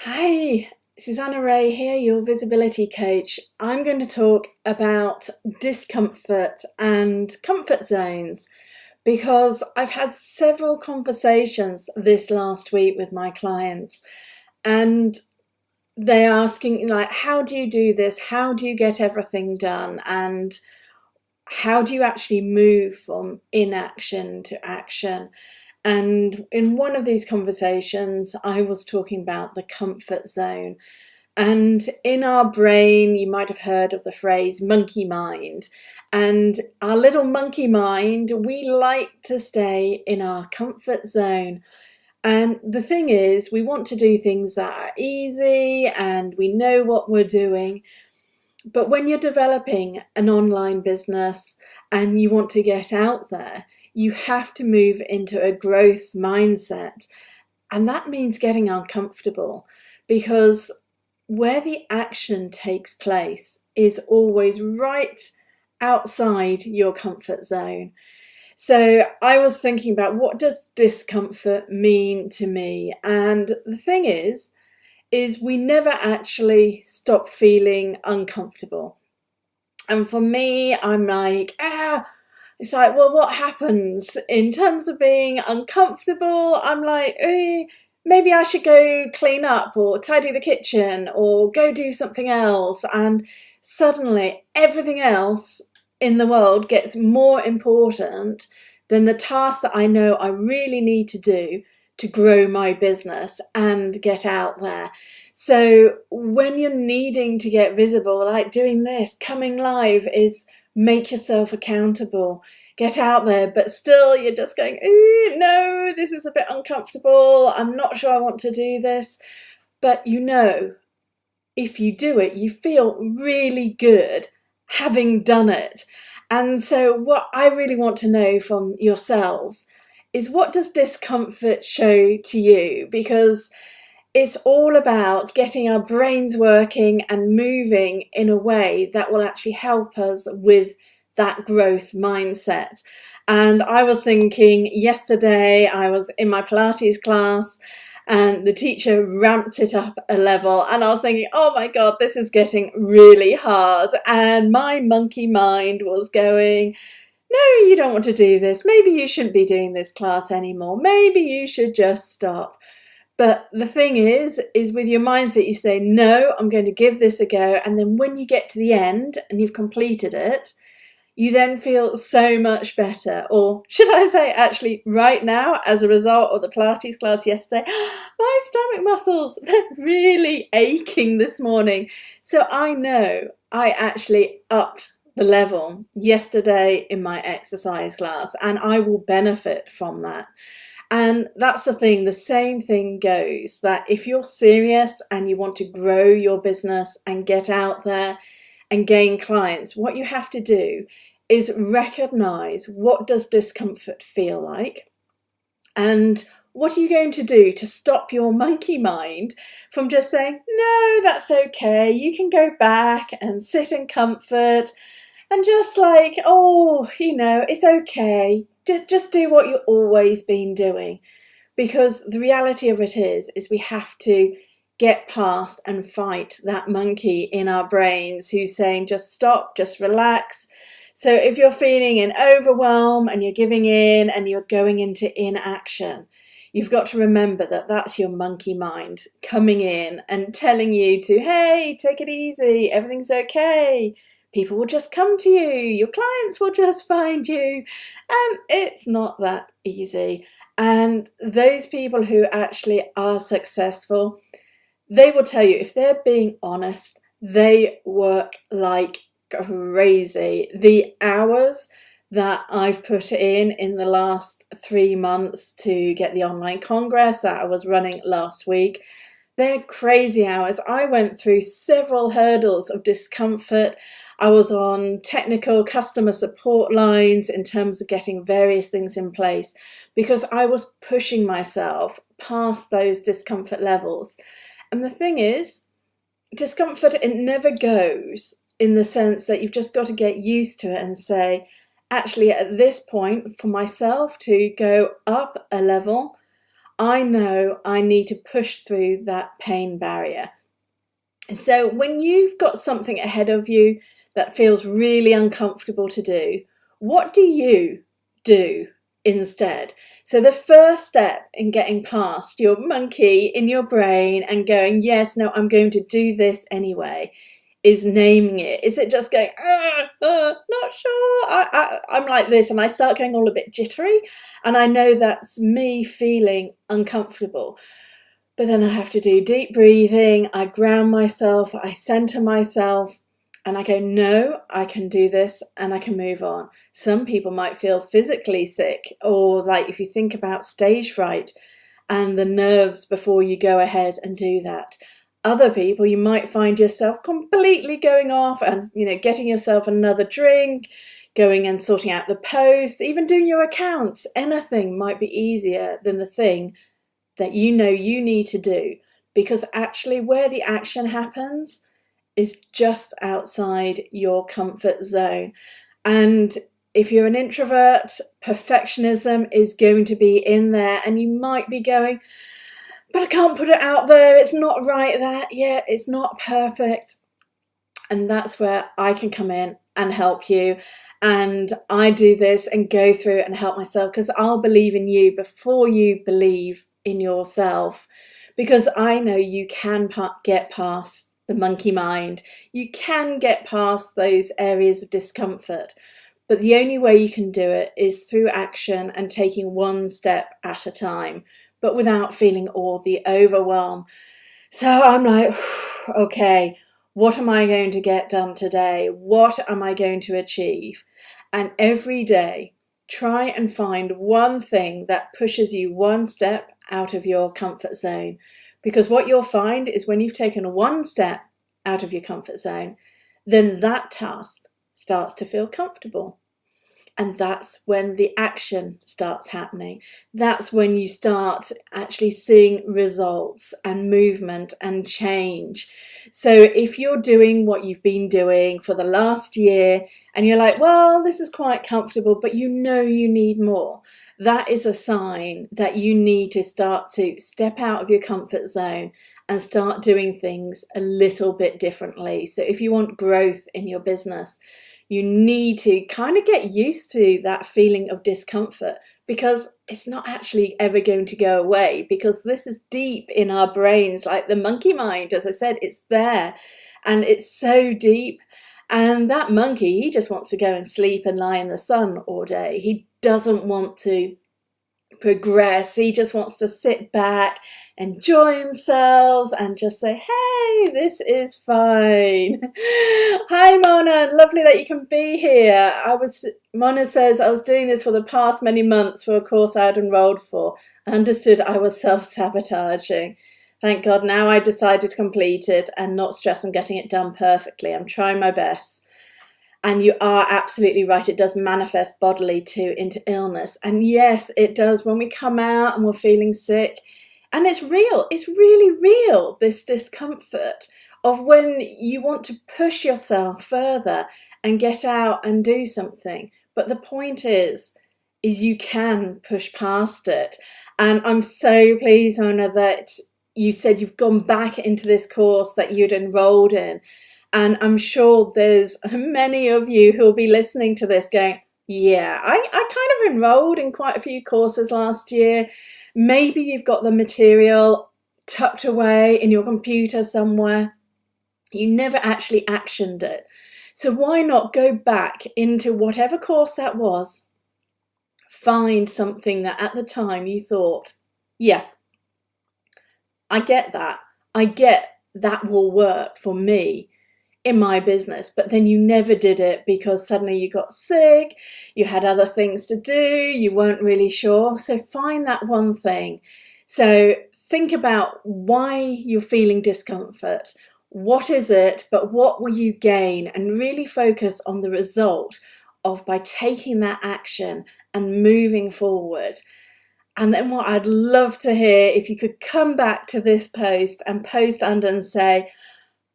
Hi, Susanna Ray here, your visibility coach. I'm going to talk about discomfort and comfort zones because I've had several conversations this last week with my clients, and they're asking, like, how do you do this? How do you get everything done? And how do you actually move from inaction to action? And in one of these conversations, I was talking about the comfort zone. And in our brain, you might have heard of the phrase monkey mind. And our little monkey mind, we like to stay in our comfort zone. And the thing is, we want to do things that are easy and we know what we're doing. But when you're developing an online business and you want to get out there, you have to move into a growth mindset. And that means getting uncomfortable, because where the action takes place is always right outside your comfort zone. So I was thinking about, what does discomfort mean to me? And the thing is we never actually stop feeling uncomfortable. And for me, I'm like, it's like, well, what happens in terms of being uncomfortable? I'm like, maybe I should go clean up or tidy the kitchen or go do something else. And suddenly everything else in the world gets more important than the task that I know I really need to do to grow my business and get out there. So when you're needing to get visible, like doing this, coming live is make yourself accountable, get out there, but still you're just going, ooh, no, this is a bit uncomfortable. I'm not sure I want to do this. But if you do it, you feel really good having done it. And so what I really want to know from yourselves is, what does discomfort show to you? Because it's all about getting our brains working and moving in a way that will actually help us with that growth mindset. And I was thinking yesterday, I was in my Pilates class and the teacher ramped it up a level, and I was thinking, oh my God, this is getting really hard. And my monkey mind was going, no, you don't want to do this. Maybe you shouldn't be doing this class anymore. Maybe you should just stop. But the thing is with your mindset, you say, no, I'm going to give this a go. And then when you get to the end and you've completed it, you then feel so much better. Or should I say, actually, right now, as a result of the Pilates class yesterday, my stomach muscles, they're really aching this morning. So I know I actually upped the level yesterday in my exercise class, and I will benefit from that. And that's the thing, the same thing goes, that if you're serious and you want to grow your business and get out there and gain clients, what you have to do is recognize, what does discomfort feel like? And what are you going to do to stop your monkey mind from just saying, no, that's okay, you can go back and sit in comfort and just like, oh, it's okay. Just do what you've always been doing. Because the reality of it is we have to get past and fight that monkey in our brains who's saying, just stop, just relax. So if you're feeling an overwhelm and you're giving in and you're going into inaction, you've got to remember that that's your monkey mind coming in and telling you to, hey, take it easy, everything's okay. People will just come to you, your clients will just find you, and it's not that easy. And those people who actually are successful, they will tell you, if they're being honest, they work like crazy. The hours that I've put in the last 3 months to get the online congress that I was running last week, they're crazy hours. I went through several hurdles of discomfort. I was on technical customer support lines in terms of getting various things in place because I was pushing myself past those discomfort levels. And the thing is, discomfort, it never goes, in the sense that you've just got to get used to it and say, actually, at this point, for myself to go up a level, I know I need to push through that pain barrier. So when you've got something ahead of you that feels really uncomfortable to do, what do you do instead? So the first step in getting past your monkey in your brain and going, yes, no, I'm going to do this anyway, is naming it. Is it just going, not sure, I'm like this, and I start going all a bit jittery, and I know that's me feeling uncomfortable. But then I have to do deep breathing, I ground myself, I center myself, and I go, no, I can do this and I can move on. Some people might feel physically sick, or like if you think about stage fright and the nerves before you go ahead and do that. Other people, you might find yourself completely going off and, getting yourself another drink, going and sorting out the post, even doing your accounts. Anything might be easier than the thing that you need to do, because actually where the action happens is just outside your comfort zone. And if you're an introvert, perfectionism is going to be in there, and you might be going, but I can't put it out there, it's not right that yet, it's not perfect. And that's where I can come in and help you. And I do this and go through and help myself, because I'll believe in you before you believe in yourself, because I know you can get past the monkey mind. You can get past those areas of discomfort, but the only way you can do it is through action and taking one step at a time, but without feeling all the overwhelm. So I'm like, okay, what am I going to get done today? What am I going to achieve? And every day, try and find one thing that pushes you one step out of your comfort zone. Because what you'll find is when you've taken one step out of your comfort zone, then that task starts to feel comfortable. And that's when the action starts happening. That's when you start actually seeing results and movement and change. So if you're doing what you've been doing for the last year and you're like, well, this is quite comfortable, but you need more, that is a sign that you need to start to step out of your comfort zone and start doing things a little bit differently. So if you want growth in your business, you need to kind of get used to that feeling of discomfort, because it's not actually ever going to go away, because this is deep in our brains, like the monkey mind. As I said, it's there and it's so deep. And that monkey, he just wants to go and sleep and lie in the sun all day. He doesn't want to progress. He just wants to sit back, enjoy himself, and just say, hey, this is fine. Hi Mona, lovely that you can be here. Mona says, I was doing this for the past many months for a course I had enrolled for. I understood I was self-sabotaging. Thank God now I decided to complete it and not stress on getting it done perfectly. I'm trying my best. And you are absolutely right, it does manifest bodily too into illness. And yes, it does when we come out and we're feeling sick. And it's real, it's really real, this discomfort of when you want to push yourself further and get out and do something. But the point is you can push past it. And I'm so pleased, Mona, that you said you've gone back into this course that you'd enrolled in. And I'm sure there's many of you who'll be listening to this going, yeah, I kind of enrolled in quite a few courses last year. Maybe you've got the material tucked away in your computer somewhere. You never actually actioned it. So why not go back into whatever course that was, find something that at the time you thought, yeah, I get that. I get that will work for me in my business, but then you never did it because suddenly you got sick, you had other things to do, you weren't really sure. So find that one thing. So think about why you're feeling discomfort. What is it, but what will you gain? And really focus on the result of by taking that action and moving forward. And then what I'd love to hear, if you could come back to this post and post under and say,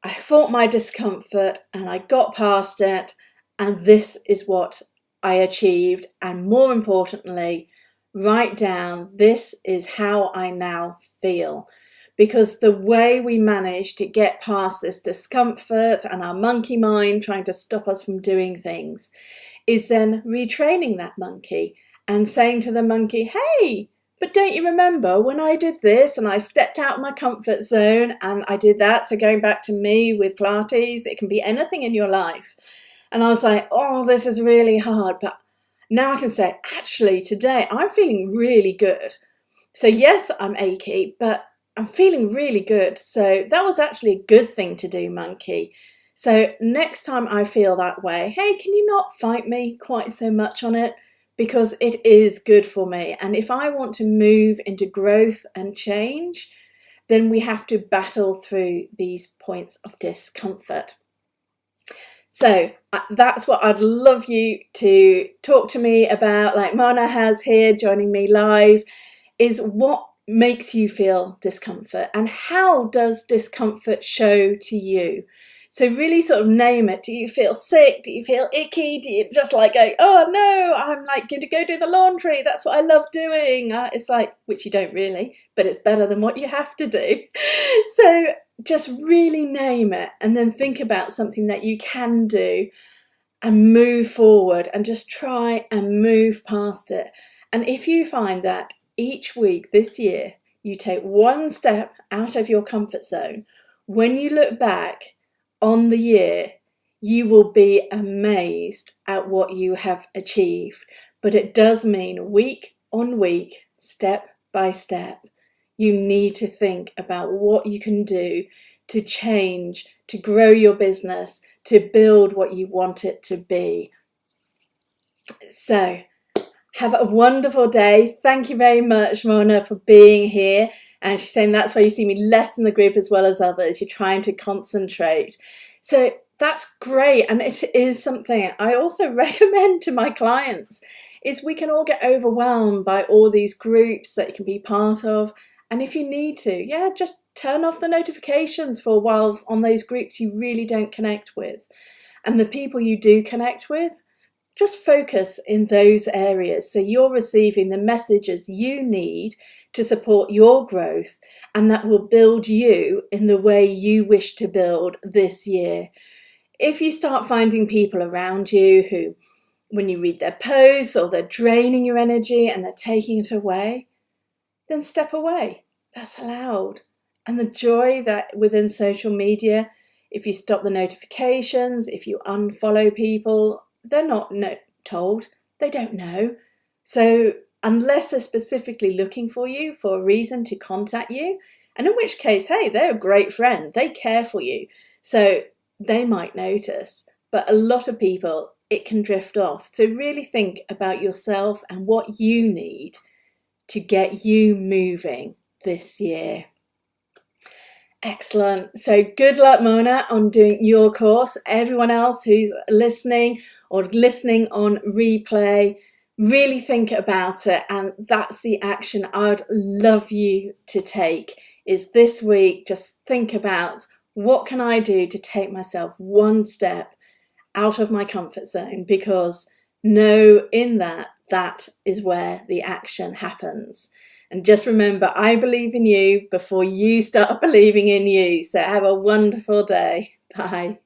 I fought my discomfort and I got past it, and this is what I achieved. And more importantly, write down, this is how I now feel. Because the way we manage to get past this discomfort and our monkey mind trying to stop us from doing things is then retraining that monkey and saying to the monkey, hey, but don't you remember when I did this and I stepped out of my comfort zone and I did that? So going back to me with Pilates, it can be anything in your life. And I was like, oh, this is really hard. But now I can say, actually, today I'm feeling really good. So yes, I'm achy, but I'm feeling really good. So that was actually a good thing to do, monkey. So next time I feel that way, hey, can you not fight me quite so much on it? Because it is good for me. And if I want to move into growth and change, then we have to battle through these points of discomfort. So that's what I'd love you to talk to me about, like Mona has here joining me live, is what makes you feel discomfort and how does discomfort show to you? So really sort of name it. Do you feel sick? Do you feel icky? Do you just like go, oh no, I'm like going to go do the laundry. That's what I love doing. It's like, which you don't really, but it's better than what you have to do. So just really name it and then think about something that you can do and move forward and just try and move past it. And if you find that each week this year, you take one step out of your comfort zone, when you look back on the year, you will be amazed at what you have achieved. But it does mean week on week, step by step, you need to think about what you can do to change, to grow your business, to build what you want it to be. So have a wonderful day. Thank you very much, Mona, for being here. And she's saying that's why you see me less in the group as well as others. You're trying to concentrate. So that's great. And it is something I also recommend to my clients is we can all get overwhelmed by all these groups that you can be part of. And if you need to, just turn off the notifications for a while on those groups you really don't connect with. And the people you do connect with, just focus in those areas so you're receiving the messages you need to support your growth, and that will build you in the way you wish to build this year. If you start finding people around you who, when you read their posts or they're draining your energy and they're taking it away, then step away. That's allowed. And the joy that within social media, if you stop the notifications, if you unfollow people, they're not told, they don't know. So unless they're specifically looking for you for a reason to contact you, and in which case, hey, they're a great friend, they care for you, so they might notice. But a lot of people, it can drift off. So really think about yourself and what you need to get you moving this year. Excellent. So good luck, Mona, on doing your course. Everyone else who's listening or listening on replay, really think about it. And that's the action I'd love you to take is this week, just think about what can I do to take myself one step out of my comfort zone, because know in that is where the action happens. And just remember, I believe in you before you start believing in you. So have a wonderful day. Bye.